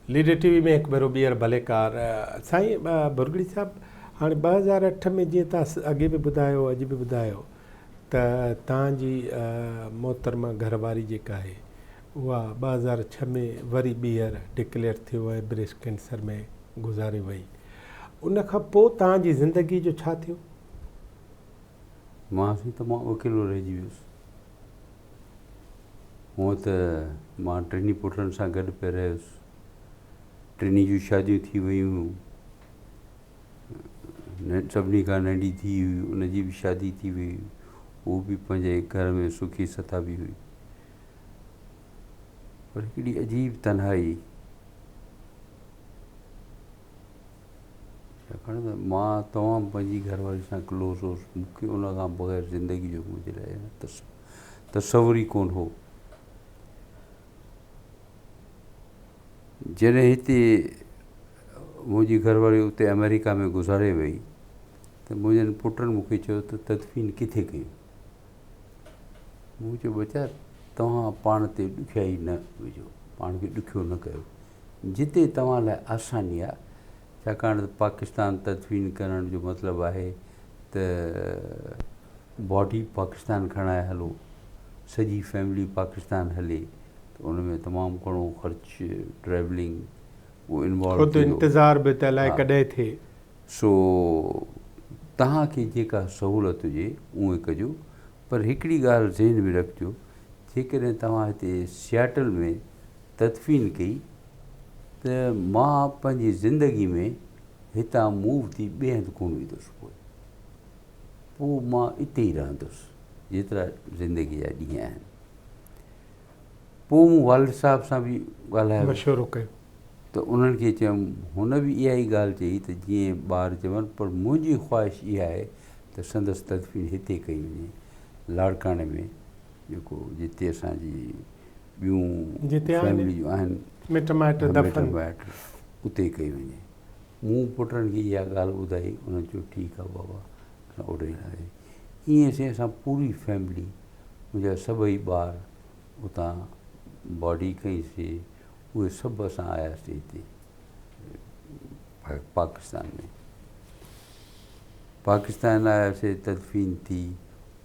Leader TV में हिकु भेरो ॿीहर भलेकार साईं भुरगड़ी साहब हाणे 2008 में जीअं तव्हां अॻे बि ॿुधायो अॼु बि ॿुधायो त तव्हांजी मोहतरमा घरवारी जेका आहे उहा 2006 में वरी ॿीहर डिक्लेयर थियो ऐं ब्रेस्ट कैंसर में गुज़ारे वई। उन खां पोइ तव्हांजी ज़िंदगी जो छा थियो? मां अकेलो रहिजी वियुसि। हूअं त मां टिनी पुटनि सां गॾु पिया रहियुसि, टिनी जूं शादियूं थी वियूं, सभिनी खां नंढी थी हुई, उनजी बि शादी थी हुई, उहो बि पंहिंजे घर में सुखी सताबी हुई। पर हिकिड़ी अजीब तन्हाई, छाकाणि त मां तमामु पंहिंजी घरवारी सां क्लोज़ हुउसि, मूंखे उन खां बग़ैर ज़िंदगी जो मुंहिंजे लाइ तसवुर ई कोन हो। जॾहिं हिते मुंहिंजी घरवारी उते अमेरिका में गुज़ारे वई त मुंहिंजनि पुटनि मूंखे चयो त तदफ़ीन किथे कयूं। मूं चयो बचा तव्हां पाण ते ॾुखियाई न विझो, पाण खे ॾुखियो न कयो, जिते तव्हां लाइ आसानी आहे। छाकाणि त पाकिस्तान तदफ़ीन करण जो मतिलबु आहे त बॉडी पाकिस्तान खणाए हलो, सॼी फैमिली पाकिस्तान हले, त उन में तमामु घणो ख़र्च, ट्रैवलिंग उहो इन्वॉल्व थियो, इंतज़ार बि त अलाए कॾहिं थिए। सो तव्हांखे जेका सहूलियत हुजे उहे कजो, पर हिकिड़ी ॻाल्हि ज़हन में रखिजो, जेकॾहिं तव्हां हिते सियाटल में तदफ़ीन कई त मां पंहिंजी ज़िंदगी में हितां मूव थी ॿिए हंधि कोन वेंदुसि। पोइ मां इते ई रहंदुसि जेतिरा ज़िंदगी जा ॾींहं आहिनि। पोइ मूं वालिद साहब सां बि ॻाल्हायो, मशवरो कयो, त उन्हनि खे चयुमि, हुन बि इहा ई ॻाल्हि चई त जीअं ॿार चवनि, पर मुंहिंजी ख़्वाहिश इहा आहे त संदसि तदफ़ीन हिते कई वञे, लाड़काणे में, जेको जिते असांजी ॿियूं फैमिलियूं आहिनि, मिट माइट, उते कई वञे। मूं पुटनि खे इहा ॻाल्हि ॿुधाई, उन्हनि चयो ठीकु आहे बाबा, असां ओॾे हलांदासीं। ईअं असीं असां पूरी फैमिली, मुंहिंजा सभई ॿार उतां बॉडी कईसीं, उहे सभु असां आयासीं हिते पाकिस्तान में। पाकिस्तान आयासीं, तदफ़ीन थी,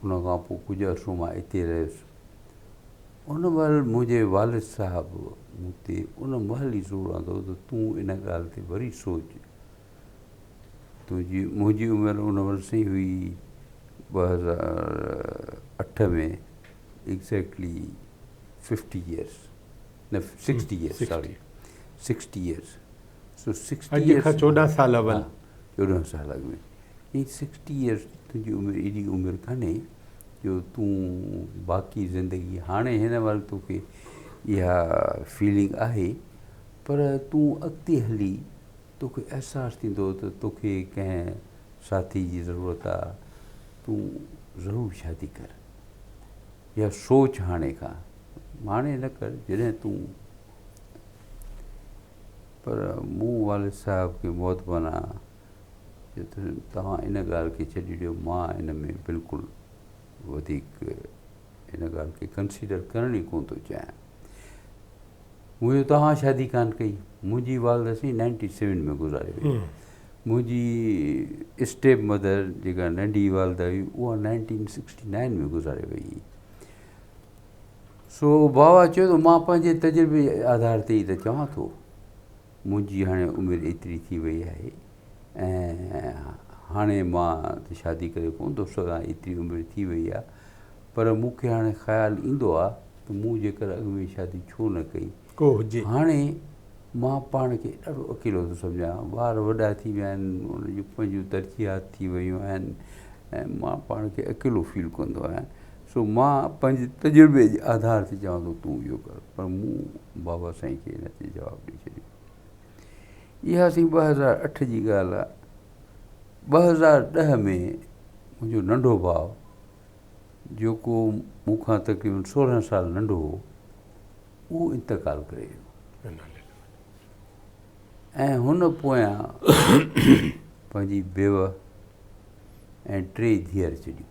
उन खां पोइ कुझु अर्सो मां हिते रहियुसि। उन महिल मुंहिंजे वालिद साहिबु मूं ते उन महिल ई ज़ोर आंदो त तूं इन ॻाल्हि ते वरी सोच। मुंहिंजी उमिरि उन महिल सही हुई 2008 में एग्ज़ैक्टली 50 years, न 60 years, सॉरी 60 years। सो 60 years 14 साल अवल, 14 साल अॻु में, हीअ 60 years तुंहिंजी उमिरि एॾी उमिरि कान्हे जो तूं बाक़ी ज़िंदगी, हाणे हिन महिल तोखे इहा फीलिंग आहे, पर तूं अॻिते हली तोखे अहसासु थींदो त तोखे कंहिं साथी जी ज़रूरत आहे, तूं ज़रूरु शादी कर, या सोच हाणे खां, हाणे न कर, जॾहिं तूं। पर मूं वालिद साहिब खे मौत माना तव्हां इन ॻाल्हि खे छॾे ॾियो, मां इन में बिल्कुलु वधीक इन ॻाल्हि खे कंसीडर करण ई कोन थो चाहियां। मुंहिंजो तव्हां शादी कान कई, मुंहिंजी वालिद सी 97 में गुज़ारे वई। मुंहिंजी स्टेप मदर जेका नंढी वालिद हुई उहा 1969 में गुज़ारे वई। सो बाबा चयो त मां पंहिंजे तजुर्बे आधार ते ई त चवां थो, मुंहिंजी हाणे उमिरि एतिरी थी वई आहे ऐं हाणे मां त शादी करे कोन थो सघां, एतिरी उमिरि थी वई आहे, पर मूंखे हाणे ख़्यालु ईंदो आहे त मूं जेकर अॻु में शादी छो न कई। को हुजे, हाणे मां पाण खे ॾाढो अकेलो थो सम्झां, ॿार वॾा थी विया आहिनि, उन जूं पंहिंजूं तरक़ियात थी वियूं आहिनि ऐं मां पाण खे अकेलो फील कंदो आहियां। सो मां पंहिंजे तजुर्बे जे आधार ते चवां थो तूं इहो कर, पर मूं बाबा साईं खे हिन ते जवाबु ॾेई छॾियो। इहा सी 2008 जी ॻाल्हि आहे। 2010 में मुंहिंजो नंढो भाउ जेको मूंखां तक़रीबन 16 साल नंढो हो, उहो इंतकाल करे वियो ऐं हुन पोयां पंहिंजी बेवा ऐं 3 धीअर छॾियूं।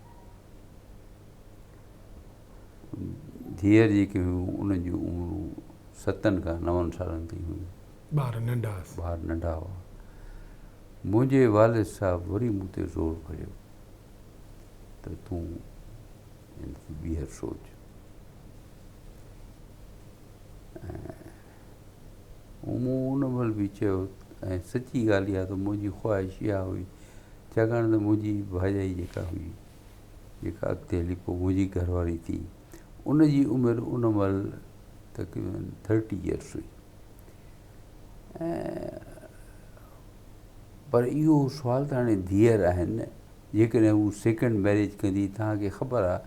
धीअर जेके हुयूं उन्हनि जूं उमिरूं 7 खां 9 सालनि ताईं हुयूं। ॿार नंढा ॿार नंढा हुआ। मुंहिंजे वालिद साहब वरी मूं ते ज़ोर भरियो त तूं ॿीहर सोच। मूं उन महिल बि चयो ऐं सची ॻाल्हि इहा त मुंहिंजी ख़्वाहिश इहा हुई, छाकाणि त मुंहिंजी भाॼाई जेका हुई, जेका अॻिते हली पोइ मुंहिंजी घरवारी थी, उनजी उमिरि उन महिल तक़रीबन 30 इयर्स हुई। पर इहो सुवाल त हाणे धीअर आहिनि न, जेकॾहिं हू सेकेंड मैरिज कंदी, तव्हांखे ख़बर आहे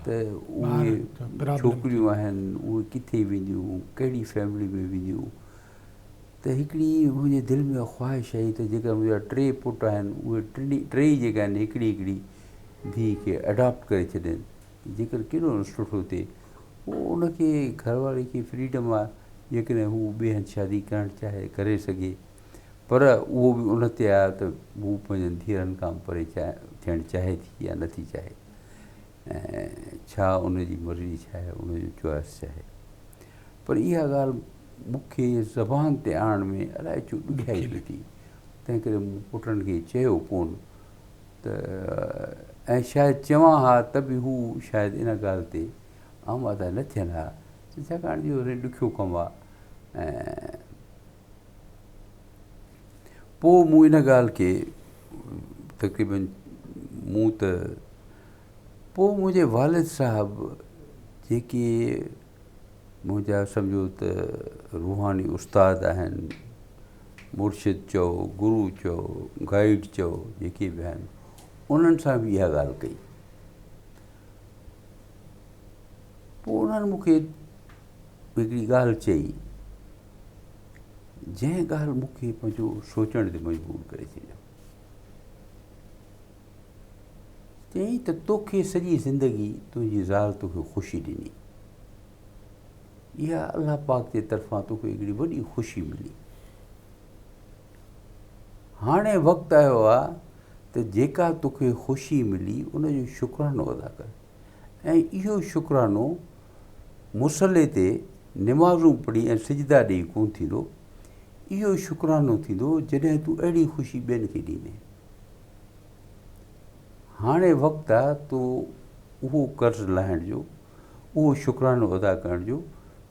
त उहे छोकिरियूं आहिनि, उहे किथे वेंदियूं, कहिड़ी फैमिली में वेंदियूं। त हिकिड़ी मुंहिंजे दिलि में ख़्वाहिश आई त जेका मुंहिंजा 3 पुट आहिनि, उहे टई जेका आहिनि हिकिड़ी हिकिड़ी धीउ खे अडॉप्ट करे छॾनि, जेकर केॾो सुठो थिए। पोइ उनखे घरवारी खे फ्रीडम आहे, जेकॾहिं हू ॿिए हंधि शादी करणु चाहे करे सघे। पर उहो बि उन ते आहे त हू पंहिंजनि धीअरनि खां परे थियणु चाहे थी या नथी चाहे, ऐं छा उनजी मर्ज़ी छा आहे, उनजो चॉइस छा आहे। पर इहा ॻाल्हि मूंखे ज़बान ते आणण में अलाए छो ॾुखियाई लॻी, तंहिं करे मूं पुटनि खे चयो कोन त, ऐं शायदि चवां हा त बि हू शायदि इन ॻाल्हि ते आमादा न थियनि हा, छाकाणि इहो वरी ॾुखियो कमु आहे। ऐं पोइ मूं इन ॻाल्हि खे तक़रीबन मूं त पोइ मुंहिंजे वालिद साहब जेके मुंहिंजा सम्झो त रूहानी उस्ताद आहिनि, मुर्शिद चओ, गुरू चओ, गाइड चओ, जेके बि आहिनि, उन्हनि सां बि इहा ॻाल्हि कई। पोइ उन्हनि मूंखे हिकिड़ी ॻाल्हि चई, जंहिं ॻाल्हि मूंखे पंहिंजो सोचण ते मजबूर करे छॾियो। चई त तोखे सॼी ज़िंदगी तुंहिंजी ज़ाल तोखे ख़ुशी ॾिनी, इहा अलाह पाक जे तरफ़ां तोखे हिकिड़ी वॾी ख़ुशी मिली। हाणे वक़्तु आयो आहे त जेका तोखे ख़ुशी मिली उनजो शुक्रानो अदा कर, ऐं इहो शुक्रानो मुसले ते निमाज़ूं पढ़ी ऐं सिजदा ॾेई कोन थींदो, इहो शुक्रानो थींदो जॾहिं तूं अहिड़ी ख़ुशी ॿियनि खे ॾींदे। हाणे वक़्तु आहे तो उहो कर्ज़ु लाहिण जो, उहो शुक्रानो अदा करण जो।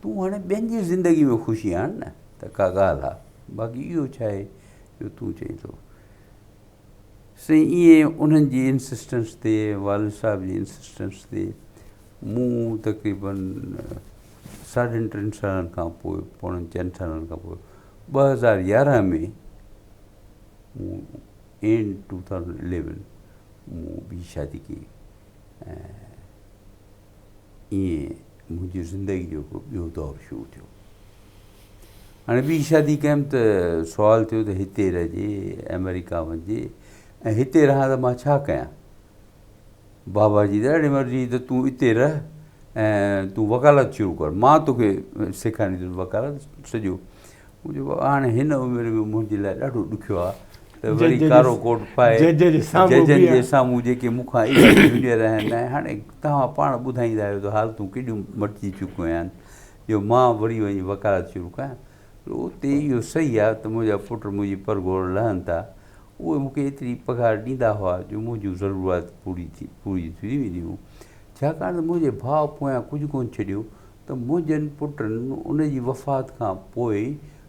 तूं हाणे ॿियनि जी ज़िंदगी में ख़ुशी आण न, त का ॻाल्हि आहे। बाक़ी इहो छा आहे जो तूं चई थो। साईं ईअं उन्हनि जी इंसिस्टेंस ते, वालिद साहब जी इंसिस्टेंस ते मूं तक़रीबन 3.5 सालनि खां पोइ, पौणनि 4 सालनि खां पोइ 2011 में मूं एंड 2011 मूं ॿी शादी कई। ऐं ईअं मुंहिंजी ज़िंदगी जो ॿियो दौरु शुरू थियो। हाणे ॿी शादी कयमि त सुवालु थियो त हिते रहिजे, अमेरिका वञिजे, ऐं हिते रहां त मां छा कयां। बाबा जी ॾाढी मर्ज़ी त तूं हिते रह ऐं तूं वकालत शुरू कर, मां तोखे सेखारींदुसि वकालत सॼो। मुंहिंजो हाणे हिन उमिरि में मुंहिंजे लाइ ॾाढो ॾुखियो आहे त वरी कारो कोट पाए जजनि जे साम्हूं जेके मूंखां जूनियर आहिनि। ऐं हाणे तव्हां पाण ॿुधाईंदा आहियो त हालतूं केॾियूं मटिजी चुकियूं आहिनि, जो मां वरी वञी वकालत शुरू कयां। उते इहो सही आहे त मुंहिंजा पुट मुंहिंजी परगोड़ लहनि था, उहे मूंखे एतिरी पघार ॾींदा हुआ जो मुंहिंजूं ज़रूरत पूरी थी वेंदियूं। छाकाणि त मुंहिंजे भाउ पोयां कुझु कोन छॾियो, त मुंहिंजनि पुटनि उनजी वफ़ात खां पोइ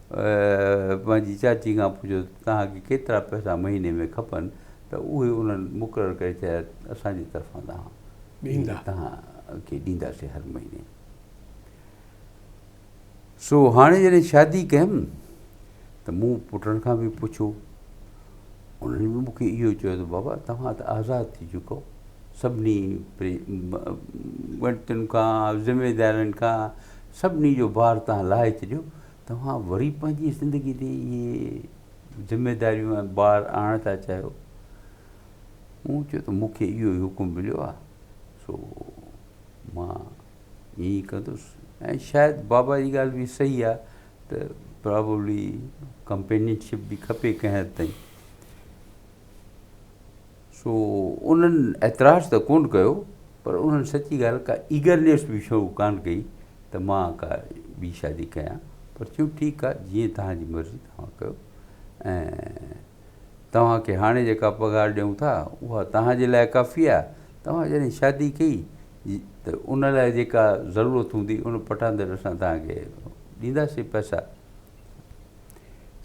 पंहिंजी चाची खां पुछियो तव्हांखे केतिरा पैसा महीने में खपनि, त उहे उन्हनि मुक़ररु करे चया असांजी तरफ़ां तव्हांखे ॾींदासीं हर महीने। सो हाणे जॾहिं शादी कयमि त मूं पुटनि खां बि पुछो, उन्हनि बि मूंखे इहो चयो त बाबा तव्हां त आज़ादु थी चुको, सभिनी ॻणितियुनि खां, ज़िमेदारियुनि खां, सभिनी जो भार तव्हां लाहे छॾियो, तव्हां वरी पंहिंजी ज़िंदगी ते इहे ज़िमेदारियूं ऐं भार आणणु था चाहियो। मूं चयो त मूंखे इहो ई हुकुम मिलियो आहे, सो मां ईअं ई कंदुसि। ऐं शायदि बाबा जी ॻाल्हि बि सही आहे त प्रॉबेबली कंपेनियनशिप बि खपे कंहिं हद ताईं। सो उन्हनि एतिराज़ त कोन कयो, पर उन्हनि सची ॻाल्हि का ईगरनेस बि शो कान कई त मां का ॿी शादी कयां। पर चयूं ठीकु आहे जीअं तव्हांजी मर्ज़ी तव्हां कयो ऐं तव्हांखे हाणे जेका पघार ॾियूं था उहा तव्हांजे लाइ काफ़ी आहे तव्हां जॾहिं शादी कई त उन लाइ जेका ज़रूरत हूंदी उन पटांदड़ असां तव्हांखे ॾींदासीं पैसा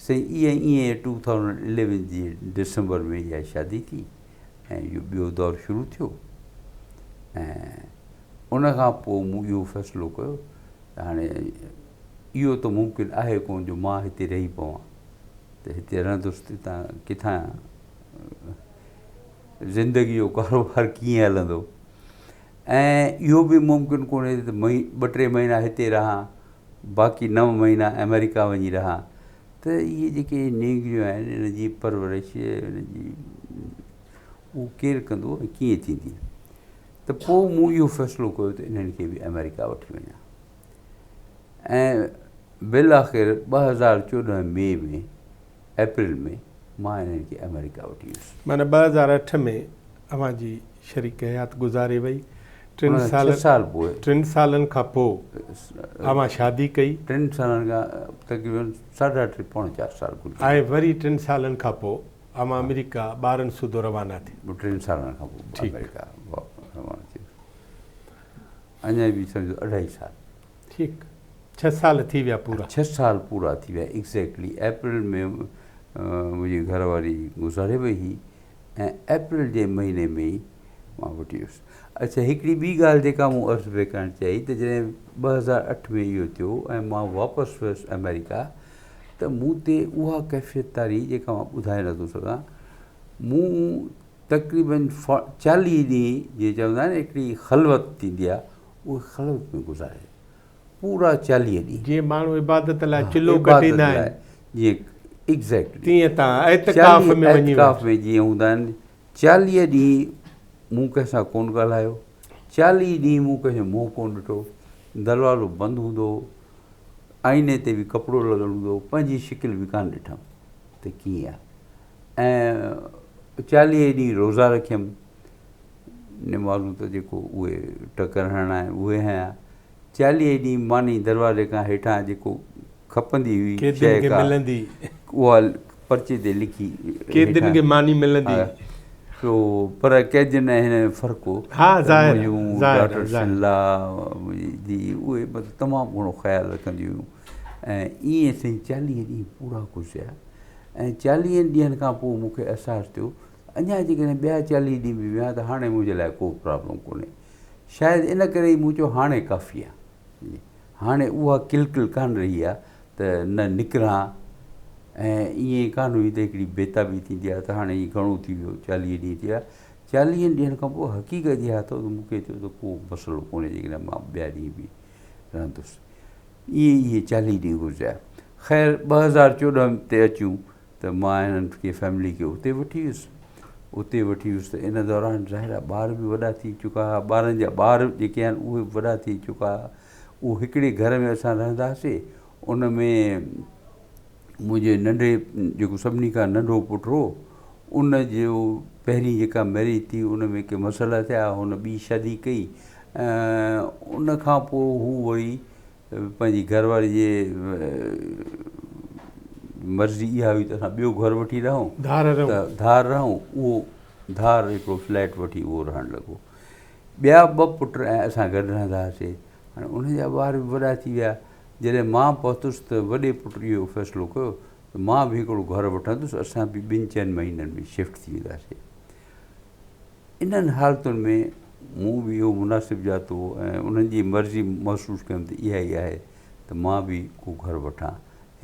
सही ईअं 2011 जी डिसंबर में इहा शादी थी ऐं इहो ॿियो दौरु शुरू थियो ऐं उन खां पोइ मूं इहो फ़ैसिलो कयो त हाणे इहो त मुमकिन आहे कोन जो मां हिते रही पवां त हिते रहंदुसि त तव्हां किथां ज़िंदगी जो कारोबार कीअं हलंदो ऐं इहो बि मुमकिन कोन्हे त 2-3 महीना हिते रहां बाक़ी 9 महीना अमेरिका वञी रहां त इहे जेके नेगिरियूं आहिनि इन जी परवरिश इन जी उहो केरु कंदो ऐं कीअं थींदी त पोइ मूं इहो फ़ैसिलो कयो त इन्हनि खे बि अमेरिका वठी वञा ऐं बिल आख़िर 2014 में अप्रैल में मां इन्हनि खे अमेरिका वठी वियुसि माना 2008 में अव्हांजी शरीक हयात गुज़ारे वई 3 साल पोइ 3 सालनि खां पोइ अव्हां शादी कई 3 सालनि खां तक़रीबन 3.5-4 साल ऐं वरी 3 सालनि खां पोइ अव्हां अमेरिका ॿारनि सूधो रवाना थी 3 सालनि खां पोइ अमेरिका रवाना थी अञा बि सम्झो 2.5 साल ठीकु 6 साल थी विया पूरा 6 साल पूरा थी विया एग्ज़ैक्टली अप्रैल में मुंहिंजी घरवारी गुज़ारे वई हुई ऐं अप्रैल जे महीने में ई मां वठी वियुसि अच्छा हिकिड़ी ॿी ॻाल्हि जेका मूं अर्ज़ु पे करणु चाही त जॾहिं 2008 में इहो थियो ऐं मां वापसि वियुसि अमेरिका त मूं ते उहा कैफ़ियत तारी जेका मां ॿुधाए नथो सघां मूं तक़रीबन 40 ॾींहं जीअं चवंदा आहिनि हिकिड़ी ख़लवत थींदी आहे उहे ख़लवत में गुज़ारे पूरा 40 ॾींहं जीअं माण्हू इबादत लाइ चिलो कटींदा आहिनि जीअं एग्ज़ैक्टली तीअं तव्हां इतिकाफ़ में वञी इतिकाफ़ में जीअं हूंदा आहिनि 40 ॾींहं मूं कंहिंसां कोन ॻाल्हायो 40 ॾींहं मूं कंहिंजो मुंहुं कोन ॾिठो दरवाज़ो बंदि हूंदो आईने ते बि कपिड़ो लॻलु हूंदो पंहिंजी शिकिल बि कान ॾिठमि त कीअं आहे ऐं 40 ॾींहं रोज़ा रखियमि निमाज़ूं त जेको उहे टकर हणणा आहिनि उहे हयां 40 ॾींहं मानी दरवाज़े खां हेठां जेको खपंदी हुई शइ मिलंदी उहा पर्चे ते लिखी केतिरनि खे मानी मिलंदी तो पर कैदियुनि ऐं हिन में फ़र्क़ु हो डॉक्टर शिला मुंहिंजी धीउ उहे मतिलबु तमामु घणो ख़्यालु रखंदियूं हुयूं ऐं ईअं साईं 40 ॾींहं पूरा गुज़िरिया ऐं 40 ॾींहंनि खां पोइ मूंखे अहसासु थियो अञा जेकॾहिं ॿिया 40 ॾींहं बि विया त हाणे मुंहिंजे लाइ को प्रॉब्लम कोन्हे शायदि इन करे ई मूं चयो हाणे काफ़ी आहे हाणे उहा किलकिल कान रही आहे त न निकिरां ऐं ईअं कान हुई त हिकिड़ी बेताबी थींदी आहे त हाणे हीअ घणो थी वियो 40 ॾींहं थी विया 40 ॾींहंनि खां पोइ हक़ीक़त इहा अथव त मूंखे थियो त को मसइलो कोन्हे जेकॾहिं मां ॿिया ॾींहं बि रहंदुसि इहे 40 ॾींहं गुज़िरिया ख़ैर 2014 ते अचूं त मां हिननि खे फैमिली खे उते वठी वियुसि त इन दौरान ज़ाहिर आहे ॿार बि वॾा थी चुका हुआ ॿारनि जा ॿार जेके आहिनि उहे वॾा थी चुका हुआ उहो हिकिड़े घर में असां रहंदा हुआसीं उन में मुंहिंजे नंढे जेको सभिनी खां नंढो पुटु हो उन जो पहिरीं जेका मैरिज थी उन में के मसइला थिया हुन ॿी शादी कई उन खां पोइ हू वरी पंहिंजी घरवारी जे मर्ज़ी इहा हुई त असां ॿियो घरु वठी रहूं त धार रहूं उहो धार हिकिड़ो फ्लैट वठी उहो रहणु लॻो ॿिया 2 पुट ऐं असां गॾु रहंदा हुआसीं हाणे उनजा ॿार बि वॾा थी विया जॾहिं मां पहुतुसि त वॾे पुट इहो फ़ैसिलो कयो त मां बि हिकिड़ो घरु वठंदुसि असां बि 2-4 महीननि में शिफ्ट थी वेंदासीं इन्हनि हालतुनि में मूं बि इहो मुनासिबु जातो ऐं उन्हनि जी मर्ज़ी महसूसु कयमि त इहा ई आहे त मां बि को घरु वठां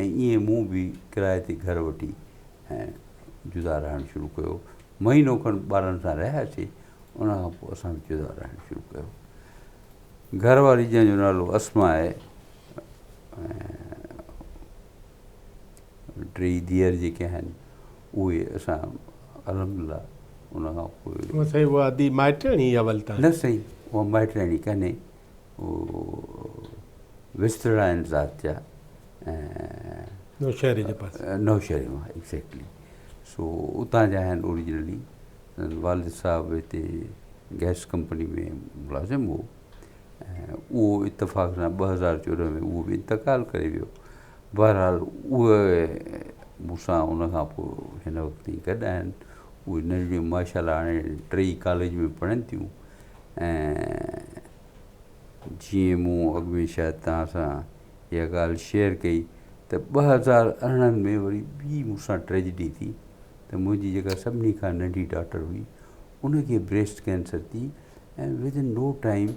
ऐं ईअं मूं बि किराए ते घरु वठी ऐं जुदा रहणु शुरू कयो महीनो खनि ॿारनि सां रहियासीं उन खां पोइ असां जुदा रहणु शुरू कयो घरवारी जंहिंजो नालो अस्मा आहे ऐं 3 धीअर जेके आहिनि उहे असां अलहमदिल्ला उन खां पोइ उहा माइटणी न सही उहा माइटणी कान्हे उहो विस्तरा आहिनि ज़ात जा ऐं नौशहरे जे पासे नौशहरे मां एक्ज़ैक्टली सो उतां जा आहिनि ओरिजिनली वालिद साहब हिते गैस कंपनी में मुलाज़िम हो ऐं उहो इतफ़ाक़ सां 2014 में उहो बि इंतकाल करे वियो बहरहाल उहे मूंसां उन खां पोइ हिन वक़्तु ताईं गॾु आहिनि। उहे नंढियूं माशाल्लाह हाणे 3 कॉलेज में पढ़नि थियूं। ऐं जीअं मूं अॻु में शायदि तव्हां सां इहा ॻाल्हि शेयर कई त 2018 में वरी ॿी मूंसां ट्रेजिडी थी त मुंहिंजी जेका सभिनी खां नंढी डॉटर हुई उनखे ब्रेस्ट कैंसर थी ऐं विदिन नो टाइम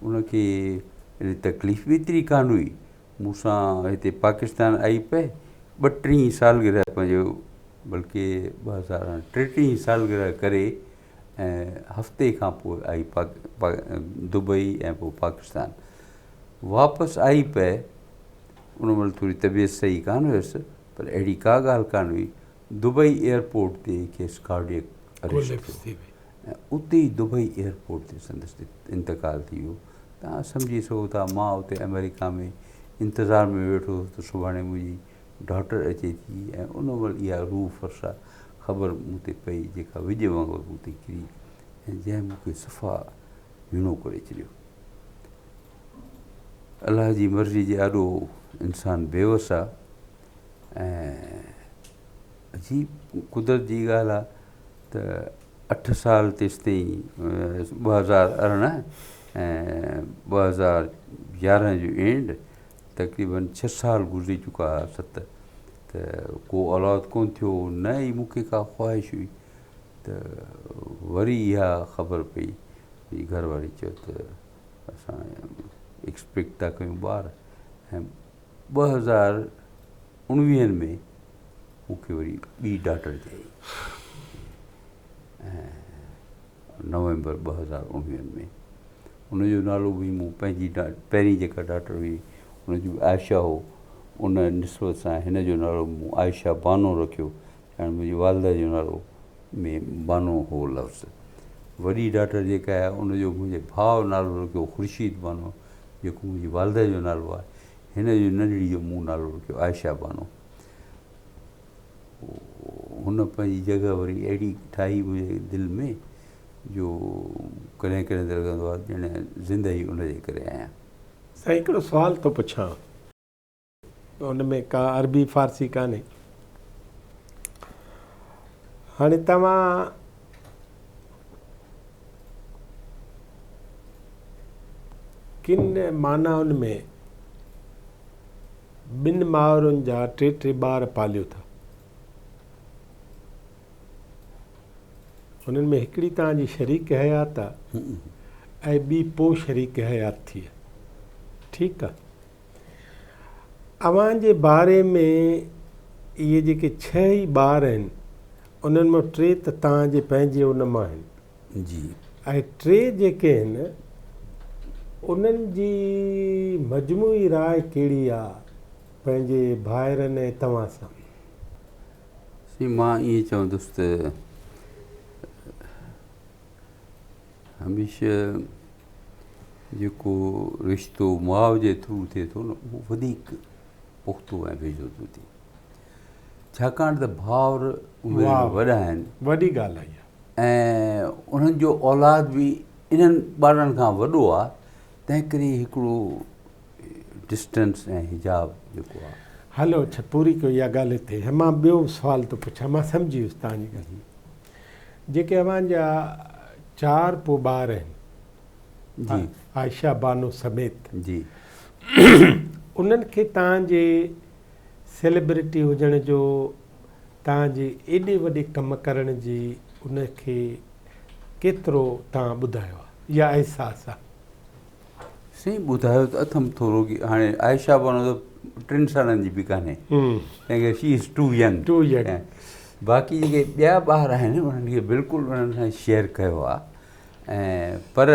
उनखे तकलीफ़ बि एतिरी कान हुई। मूंसां हिते पाकिस्तान आई पए 32 सालगिरह पंहिंजो बल्कि 2033 सालगिरह करे ऐं हफ़्ते खां पोइ आई दुबई ऐं पोइ पाकिस्तान वापसि आई पए। उन महिल थोरी तबियत सही कान हुयसि पर अहिड़ी का ॻाल्हि कान हुई। दुबई एयरपोर्ट ते खेसि कार्डियक अरेस्ट थी ऐं उते ई दुबई एयरपोर्ट ते संदसि इंतकाल थी वियो। तव्हां सम्झी सघो था मां उते अमेरिका में इंतज़ार में वेठो त सुभाणे मुंहिंजी डॉटर अचे थी ऐं उन महिल इहा रूह फ़र्सा ख़बर मूं ते पई जेका विॼ वांगुरु मूं ते किरी ऐं जंहिं मूंखे सफ़ा वीणो करे छॾियो। अलाह जी मर्ज़ी जे ॾाढो इंसानु बेवस आहे ऐं अजीब कुदरत जी ॻाल्हि आहे त 8 साल तेसि ताईं 2018 ऐं 2011 जो एंड तक़रीबन 6 साल गुज़री चुका 7 त को औलाद कोन थियो न ई मूंखे का ख़्वाहिश हुई त वरी इहा ख़बर पई मुंहिंजी घरवारी चयो त असां एक्सपेक्ट था कयूं ॿार ऐं 2019 में मूंखे वरी ॿी डॉटर ॼाई ऐं नवंबर 2019 में उनजो नालो बि मूं पंहिंजी पहिरीं जेका डॉटर हुई उनजो आयशा हो उन निस्बत सां हिन जो नालो मूं आयशा बानो रखियो ऐं मुंहिंजी वालद जो नालो में बानो हो लफ़्ज़। वॾी डॉटर जेका आहे उनजो मुंहिंजे भाउ नालो रखियो ख़ुर्शीद बानो जेको मुंहिंजी वालद जो नालो आहे। हिन जो नंढड़ी जो मूं नालो रखियो आयशा बानो। हुन पंहिंजी जॻह वरी अहिड़ी ठाही मुंहिंजे दिलि में जो कॾहिं कॾहिं त लॻंदो आहे ॼण ज़िंदगी उनजे करे आहियां। साईं हिकिड़ो सुवाल थो पुछां उन में का अरबी फ़ारसी कान्हे। हाणे तव्हां किन मानाउनि में 2 माउरुनि जा 3 ॿार पालियो था। उन्हनि में हिकिड़ी तव्हांजी शरीक हयात आहे ऐं ॿी पोइ शरीक हयात थी आहे। ठीकु आहे। अव्हांजे बारे में इहे जेके 6 ई ॿार आहिनि उन्हनि मां 3 त तव्हांजे पंहिंजे उन मां आहिनि जी ऐं 3 जेके आहिनि उन्हनि जी मजमूई राय कहिड़ी आहे पंहिंजे भाइरनि ऐं तव्हां सां? मां ईअं चवंदुसि त हमेशह जेको रिश्तो माउ जे थ्रू थिए थो न उहो वधीक पुख़्तो ऐं वेझो थो थिए छाकाणि त भाउर उमिरि में वॾा आहिनि। वॾी ॻाल्हि आहे ऐं उन्हनि जो औलाद बि इन्हनि ॿारनि खां वॾो आहे तंहिं करे हिकिड़ो डिस्टेंस ऐं हिजाब जेको आहे। हलो अच्छा पूरी कयो इहा ॻाल्हि हिते। मां ॿियो सुवाल थो पुछां। मां सम्झी वियुसि तव्हांजी ॻाल्हि। जेके अव्हांजा 4 पोइ ॿार आहिनि जी आयशा बानो समेत जी उन्हनि खे तव्हांजे सेलिब्रिटी हुजण जो तव्हांजे एॾे वॾे कमु करण जी उनखे केतिरो तव्हां ॿुधायो आहे या अहसासु आहे? सही ॿुधायो त अथमि थोरो की हाणे आयशा बानो त 3 सालनि जी बि कान्हे तंहिं शी इज़ टू यंग बाक़ी जेके ॿिया ॿार आहिनि उन्हनि खे बिल्कुलु उन्हनि सां शेयर कयो आहे ऐं पर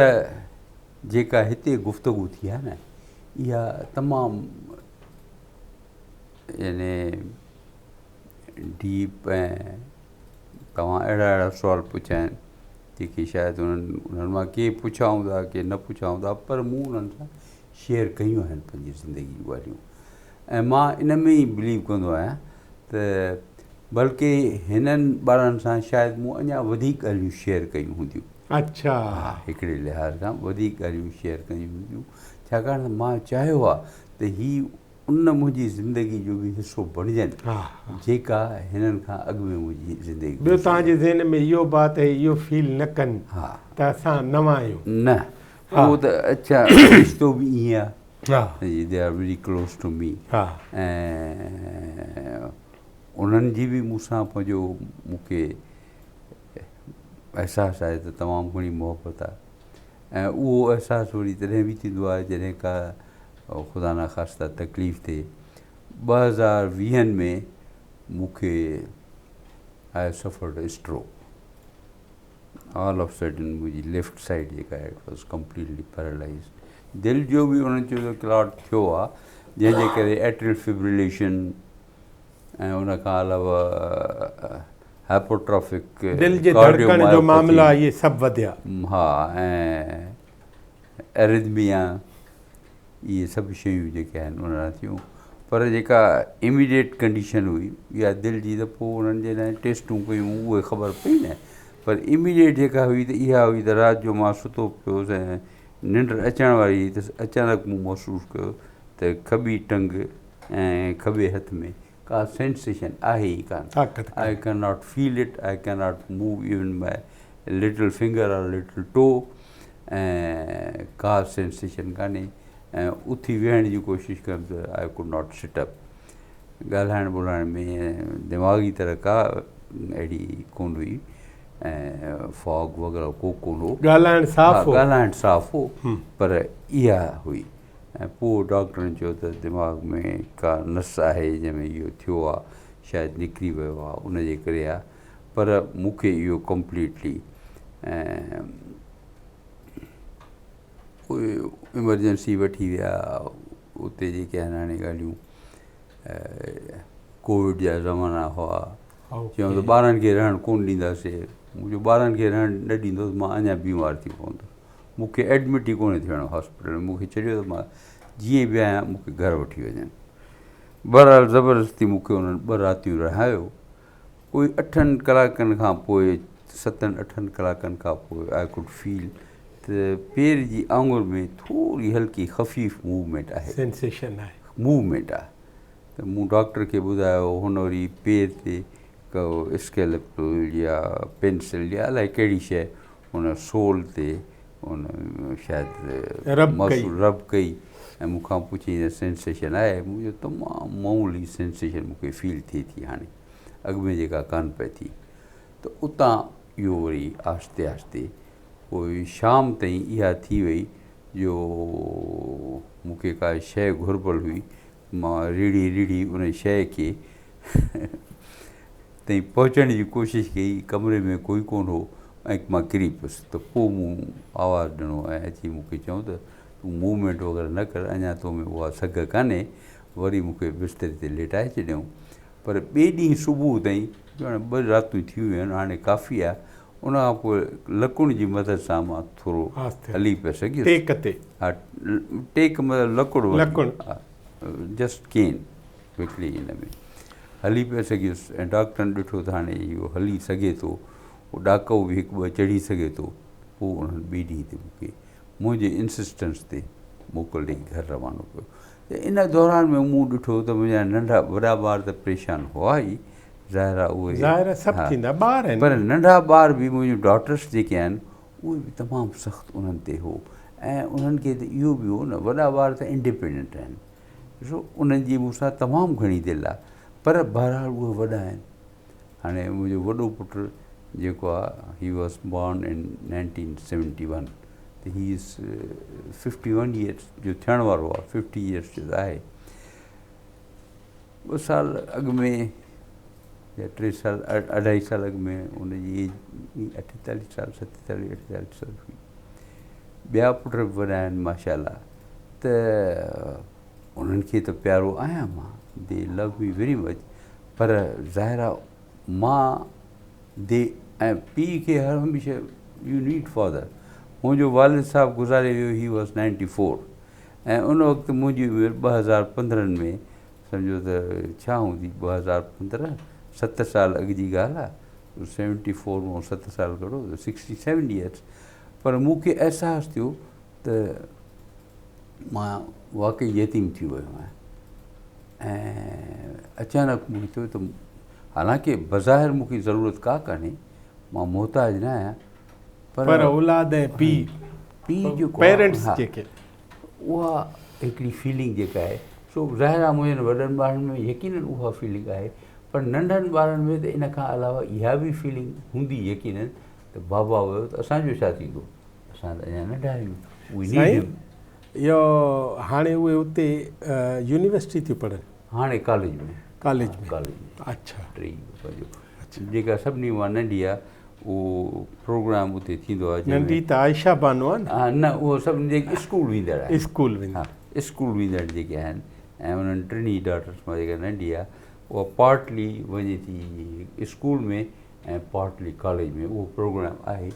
जेका हिते गुफ़्तगू थी आहे न इहा तमामु यानी डीप ऐं तव्हां अहिड़ा सुवाल पुछिया आहिनि जेके शायदि उन्हनि मां के पुछा हूंदा के न पुछा हूंदा पर मूं उन्हनि सां शेयर कयूं आहिनि पंहिंजी ज़िंदगी जूं ॻाल्हियूं ऐं मां इन में ई बिलीव कंदो आहियां त बल्कि हिननि ॿारनि सां शायदि मूं अञा वधीक ॻाल्हियूं शेयर कयूं हूंदियूं। अच्छा हा हिकिड़े लिहाज़ खां वधीक ॻाल्हियूं शेयर कयूं हूंदियूं छाकाणि त मां चाहियो आहे त ही उन मुंहिंजी ज़िंदगी जो बि हिसो बणिजनि जेका हिननि खां अॻु में मुंहिंजी ज़िंदगी। ॿियो तव्हांजे ज़हन में इहो बात आहे, इहो फील न कनि त असां नवां आहियूं? न, उहो त अच्छा रिश्तो बि ईअं आहे, they are very close to me. ऐं उन्हनि जी बि मूंसां पंहिंजो मूंखे एहसासु आहे त तमामु घणी मुहबत आहे। ऐं उहो एहसासु वरी तॾहिं बि थींदो आहे जॾहिं का ख़ुदा न ख़ास्ता तकलीफ़ थिए। 2020 में मूंखे I suffered stroke. All of sudden मुंहिंजी लेफ्ट साइड जेका आहे इट वॉज कंप्लीटली पैरालाइज़। दिलि जो बि उन्हनि चयो त क्लॉट थियो आहे, जंहिंजे करे एट्रियल फिब्रिलेशन ऐं उन खां अलावा हाइपोट्रॉफिक दिलि जे धड़कण जो मामला इहे सभु वधिया। हा, ऐं एरिथमिया, इहे सभु शयूं जेके आहिनि उन थियूं। पर जेका इमीडिएट कंडीशन हुई इहा दिलि जी, त पोइ उन्हनि जे लाइ टेस्टूं कयूं, उहे ख़बर पई न। पर इमीडिएट जेका हुई त इहा हुई त राति जो मां सुतो पियोसि ऐं निंड अचण वारी हुई त अचानक मूं महसूसु कयो त खॿी टंग ऐं खॿे हथ में का सेंसेशन आहे ई कान। I can not feel it, I can not move even my little finger और लिटिल टो, ऐं का सेंसेशन कान्हे। ऐं उथी वेहण जी कोशिशि कयमि त I could not sit up. ॻाल्हाइण ॿोलाइण में दिमाग़ी तरह का अहिड़ी कोन हुई, ऐं फॉग वग़ैरह को कोन हो। ॻाल्हाइण साफ़ हो, पर इहा हुई। ऐं पोइ डॉक्टरनि चयो त दिमाग़ में का नस आहे जंहिंमें इहो थियो आहे, शायदि निकिरी वियो आहे, उनजे करे आहे। पर मूंखे इहो कंप्लीटली उहे इमरजेंसी वठी विया। उते जेके आहिनि हाणे ॻाल्हियूं कोविड जा ज़माना हुआ, चयूं त ॿारनि खे रहणु कोन ॾींदासीं। मुंहिंजो ॿारनि खे रहणु न ॾींदो त मां अञा बीमार थी पवंदुसि। मूंखे एडमिट ई कोन्हे थियणो हॉस्पिटल में। मूंखे चयो त मां जीअं बि आहियां मूंखे घर वठी वञनि। बहरहाल ज़बरदस्ती मूंखे उन्हनि 2 रातियूं रहायो। कोई 8 कलाकनि खां पोइ, 7-8 कलाकनि खां पोइ आई कुड फील त पेर जी आङुर में थोरी हल्की ख़फ़ीफ़ मूवमेंट आहे, सेंसेशन आहे, मूवमेंट आहे। त मूं डॉक्टर खे ॿुधायो, हुन वरी पेर ते को स्केलप या पेंसिल या अलाए कहिड़ी शइ हुन सोल ते हुन शायदि रब कई ऐं मूंखां पुछी त सेंसेशन आहे। मुंहिंजो तमामु मामूली सेंसेशन मूंखे फील थिए थी हाणे, अॻु में जेका कान पई थी। त उतां इहो वरी आहिस्ते आहिस्ते पोइ शाम ताईं इहा थी वई जो मूंखे का शइ घुरबल हुई। मां रीढ़ी उन शइ खे ताईं पहुचण जी कोशिशि कई। कमरे में कोई कोन हो ऐं मां किरी पियुसि। त पोइ मूं आवाज़ु ॾिनो ऐं अची मूंखे चयूं त तूं मूवमेंट वग़ैरह न कर, अञा तो में उहा सघ कान्हे। वरी मूंखे बिस्तरे ते लेटाए छॾियऊं। पर ॿिए ॾींहुं सुबुह ताईं, हाणे 2 रातियूं थी वियूं आहिनि, हाणे काफ़ी आहे। उन खां पोइ लकुण जी मदद सां मां थोरो हली पियो सघियुसि। हा, टेक मतिलबु लकुण, जस्ट केन क्विकली हिन में हली पियो सघियुसि। ऐं डॉक्टरनि ॾिठो त हाणे इहो हली सघे थो, उहो ॾाको बि 1-2 चढ़ी सघे थो। पोइ उन्हनि ॿिए ॾींहं ते मूंखे मुंहिंजे इंसिस्टेंस ते मोकल ॾेई घर रवानो कयो। त इन दौरान में मूं ॾिठो त मुंहिंजा नंढा वॾा ॿार त परेशान हुआ ई, ज़ाहिर आहे उहे, पर नंढा ॿार बि मुंहिंजूं डॉटर्स जेके आहिनि उहे बि तमामु सख़्तु उन्हनि ते हो। ऐं उन्हनि खे त इहो बि हो न, वॾा ॿार त इंडिपेंडेंट आहिनि, ॾिसो उन्हनि जी मूंसां तमामु घणी दिलि आहे। पर बहरहाल उहे वॾा आहिनि। हाणे मुंहिंजो वॾो पुटु जेको आहे, ही वॉज बॉर्न इन 1971, त ही इज़ 51 ईयर्स जो थियण वारो आहे, 50 ईयर्स जो आहे। 2 साल अॻु में या 3 साल, 2.5 साल अॻु में उनजी एज 48 साल, 47-48 साल हुई। ॿिया पुट बि वॾा आहिनि माशाल्लाह। त उन्हनि खे त प्यारो आहियां मां, दे लव मी वेरी मच। पर ज़ाहिर आहे मां ऐं पीउ खे हर हमेशह यू नीड फादर। मुंहिंजो वालिद साहब गुज़ारे वियो, ही वॉज 94। ऐं उन वक़्तु मुंहिंजी उमिरि 2015 में, सम्झो त छा हूंदी 2015, 7 साल अॻु जी ॻाल्हि आहे। 74 मां 7 साल कढो त 67 ईयर्स। पर मूंखे अहसासु थियो त मां वाक़ई यतीम थी वियो आहियां। अचानक मूंखे थियो त हालांकि बज़ाहिर मूंखे ज़रूरत का कान्हे, मां मोहताज न आहियां, पर औलाद ऐं पीउ जेको पेरेंट्स जेके उहा हिकिड़ी फीलिंग जेका आहे, सो ज़ाहिर आहे मुंहिंजनि वॾनि ॿारनि में यकीनन उहा फीलिंग आहे, पर नंढनि ॿारनि में त इन खां अलावा इहा बि फीलिंग हूंदी यकीनन त बाबा वियो त असांजो छा थींदो, असां त अञा नंढा आहियूं। इहो हाणे उहे उते यूनिवर्सिटी थियूं पढ़नि? हाणे कॉलेज में। अच्छा। जेका सभिनी मां नंढी आहे उहो प्रोग्राम उते थींदो आहे। नंढी त आयशा बानो आहे न, उहो सभिनी जेके स्कूल वेंदड़ आहे, स्कूल वेंदड़ जेके आहिनि, ऐं उन्हनि टिनी डॉटर्स मां जेका नंढी आहे उहा पार्टली वञे थी स्कूल में ऐं पार्टली कॉलेज में, उहो प्रोग्राम आहे।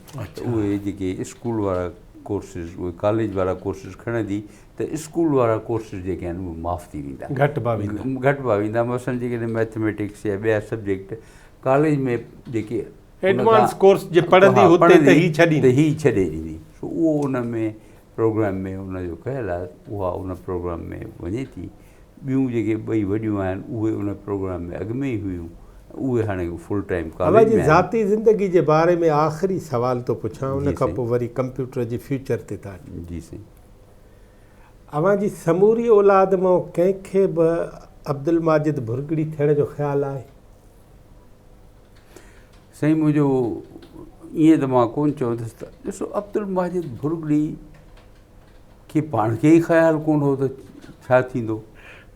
उहे जेके स्कूल वारा कोर्सिस, उहे कॉलेज वारा कोर्सिस खणंदी त स्कूल वारा कोर्सिस जेके आहिनि उहे माफ़ु थी वेंदा, घटि भाव वेंदा। मसलन जेकॾहिं मैथमेटिक्स या ॿिया सब्जेक्ट कॉलेज में जेके एडवांस कोर्स जे पढ़ंदी हुते त ही छॾे ॾींदी, सो उहो उन में प्रोग्राम में उनजो कयल आहे, उहा उन प्रोग्राम में वञे थी। ॿियूं जेके ॿई वॾियूं आहिनि उहे उन प्रोग्राम में अॻु में ई हुयूं, उहे हाणे फुल टाइम कॉलेज में। ज़ाती ज़िंदगी जे बारे में आख़िरी सवाल थो पुछां, उन खां पोइ वरी कंप्यूटर जे फ्यूचर ते था। जी साईं। अव्हां जी समूरी औलाद मां कंहिंखे बि अब्दुल माजिद भुरगड़ी थियण जो ख़्यालु आहे? साईं मुंहिंजो ईअं त मां कोन चवंदुसि त ॾिसो अब्दुल माजिद भुरगड़ी खे पाण खे ई ख़्यालु कोन हो त छा थींदो,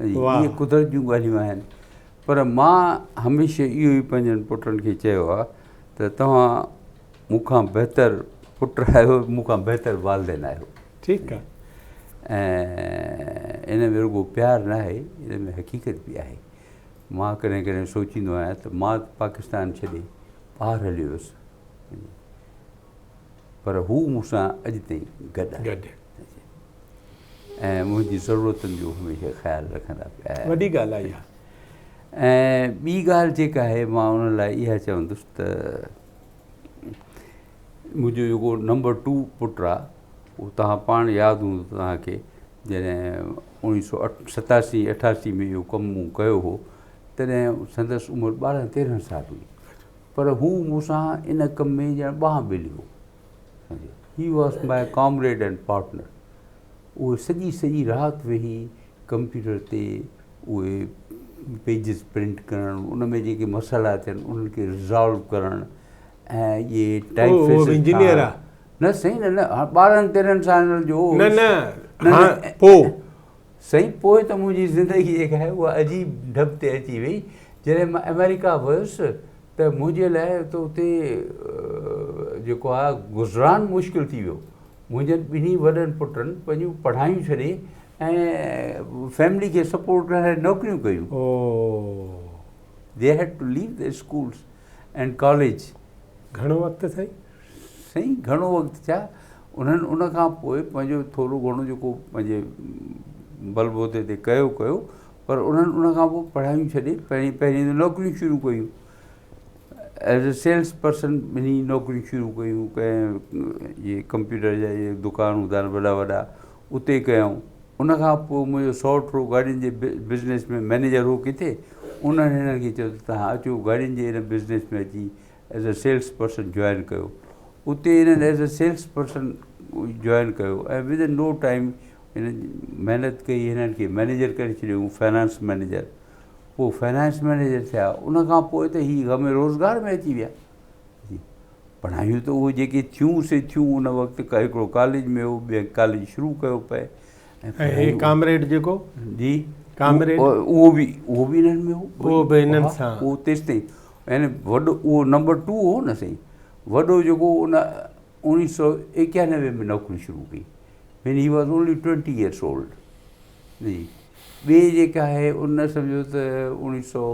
इहे कुदरत जूं ॻाल्हियूं आहिनि। पर मां हमेशह इहो ई पंहिंजनि पुटनि खे चयो आहे त तव्हां मूंखां बहितर पुटु आहियो, मूंखां बहितर वालिदैन आहियो। ठीकु आहे। ऐं इन में रुॻो प्यारु न आहे, इन में हक़ीक़त बि आहे। मां कॾहिं कॾहिं सोचींदो आहियां त मां पाकिस्तान छॾे ॿाहिरि हलियो हुयुसि, पर हू मूंसां अॼु ताईं गॾु आहे ऐं मुंहिंजी ज़रूरतुनि जो हमेशह ख़्यालु रखंदा पिया। वॾी ॻाल्हि आहे इहा। ऐं ॿी ॻाल्हि जेका आहे मां उन लाइ इहा चवंदुसि त मुंहिंजो जेको नंबर 2 पुटु आहे, उहो तव्हां पाण यादि हूंदो तव्हांखे, जॾहिं 1987-88 में इहो कमु मूं कयो हो, तॾहिं संदसि उमिरि 12-13 साल हुई, पर हू मूंसां इन कम में ॼण ॿांह ॿेली हो। He was my comrade and partner. उहे सॼी राति वेही कंप्यूटर ते उहे पेजिस प्रिंट करणु, उन में जेके मसाला थियनि उन्हनि खे रिज़ॉल्व करणु, ऐं इहे टाइप इंजीनियर आहे न साईं, न 12-13 सालनि जो न पोइ साईं। पोइ त मुंहिंजी ज़िंदगी जेका आहे उहा अजीब ढब ते अची वई। जॾहिं मां अमेरिका वियुसि त मुंहिंजे लाइ त उते जेको आहे गुज़रान मुश्किल थी वियो। मुंहिंजनि ॿिन्ही वॾनि पुटनि पंहिंजूं पढ़ायूं छॾे ऐं फैमिली खे सपोर्ट करण लाइ नौकरियूं कयूं। They had to leave the schools and college. घणो वक़्तु साईं? साईं घणो वक़्तु छा, उन्हनि उन खां पोइ पंहिंजो थोरो घणो जेको पंहिंजे बलबूते ते कयो, पर उन्हनि उन खां पोइ पढ़ायूं छॾे पहिरीं नौकरियूं शुरू कयूं। एज़ अ सेल्स पर्सन ॿिन्ही नौकरियूं शुरू कयूं, कंहिं इहे कंप्यूटर जा इहे दुकान हूंदा आहिनि वॾा वॾा, उते कयूं। उन खां पोइ मुंहिंजो सौटु गाॾियुनि जे बिज़नेस में मैनेजर हो किथे, उन्हनि हिननि खे चयो त तव्हां अचो गाॾियुनि जे हिन बिज़नेस में अची as a sales person join कयो। उते हिननि as a sales person join कयो ऐं विद इन नो टाइम हिननि महिनत कई, हिननि खे मैनेजर करे छॾियऊं, फाइनेंस मैनेजर। पोइ फाइनेंस मैनेजर थिया, उन खां पोइ त हीअ गमे रोज़गार में अची विया। पढ़ायूं त उहे जेके थियूं उन वक़्तु हिकिड़ो कॉलेज में हो, ॿियो कॉलेज शुरू कयो पए। ऐं कामरेड जेको जी कामरेड उहो बि इन्हनि में हो, उहो बि इन्हनि सां। उहो तेसि ताईं यानी वॾो उहो नंबर 2 हो न साईं, वॾो जेको उन 1991 में नौकरी शुरू कई, when he was only 20 years old। जी ॿिए जेका आहे उन सम्झो त 1900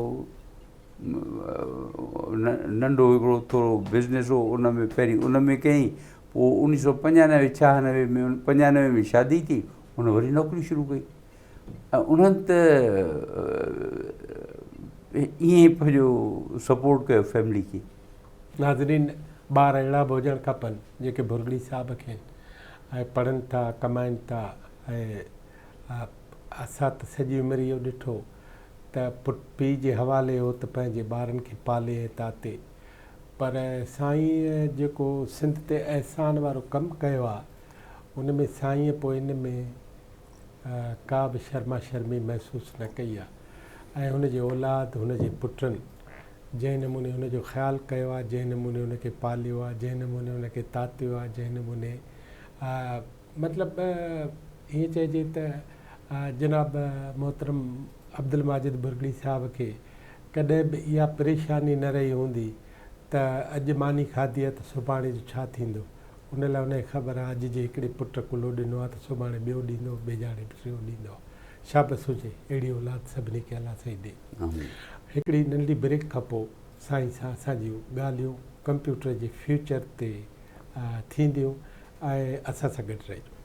नंढो हिकिड़ो थोरो बिज़नेस हो, उन में पहिरीं उन में कयईं, पोइ 1995-96 में 95 में शादी थी, उन वरी नौकरी शुरू कई। ऐं उन्हनि त ईअं पंहिंजो सपोर्ट कयो फैमिली खे। नाज़रीन, ॿार अहिड़ा बि हुजणु खपनि जेके भुरगड़ी साहब खे ऐं पढ़नि था, कमाइनि था। ऐं असां त सॼी उमिरि इहो ॾिठो त पीउ जे हवाले हो त पंहिंजे ॿारनि खे पाले ऐं ताते, पर साईं जेको सिंध ते अहसान वारो कमु कयो आहे उन में साईं पोइ इन में का बि शर्मा शर्मी महसूसु न कई आहे। ऐं हुनजे औलाद, हुनजे पुटनि जंहिं नमूने हुनजो ख़्यालु कयो आहे, जंहिं नमूने हुनखे पालियो आहे, जंहिं नमूने हुनखे तातियो आहे, जंहिं नमूने मतिलबु ईअं चइजे त जनाब मोहतरम अब्दुल माजिद भुरगड़ी साहब खे कॾहिं बि इहा परेशानी न रही हूंदी त अॼु मानी खाधी आहे त सुभाणे जो छा थींदो। उन लाइ उनखे ख़बर आहे अॼु जे हिकिड़े पुट कुलो ॾिनो आहे त सुभाणे ॿियो ॾींदो, ॿिए टियों ॾींदो। शाबस हुजे, अहिड़ी औलाद सभिनी खे अलाह साईं ॾे। हिकिड़ी नंढी ब्रेक खां पोइ साईं सां असांजियूं ॻाल्हियूं कंप्यूटर जे फ्यूचर ते थींदियूं ऐं असां सां गॾु रहिजो।